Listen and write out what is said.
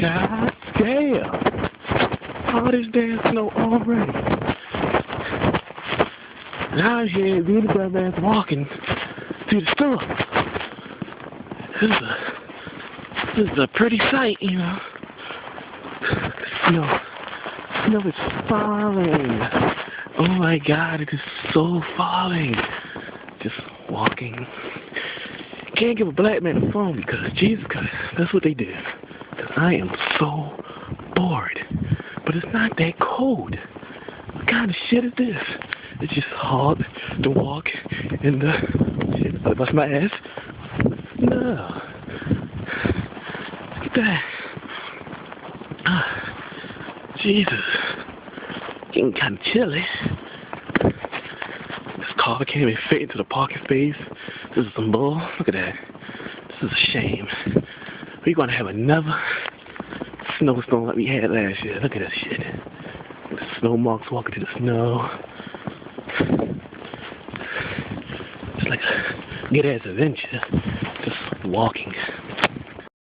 God damn. All this damn snow already. And I'm here, the other man's walking to the store. This is a pretty sight, you know. Snow is falling. Oh my God, it is so falling. Just walking. Can't give a black man a phone because Jesus Christ, that's what they do. Because I am so bored. But it's not that cold. What kind of shit is this? It's just hard to walk in the shit. I bust my ass. No. Look at that. Jesus. Getting kind of chilly. This car can't even fit into the parking space. This is some bull. Look at that. This is a shame. We're gonna have another snowstorm like we had last year. Look at that shit. The snow marks walking through the snow. It's like a good ass adventure. Just walking.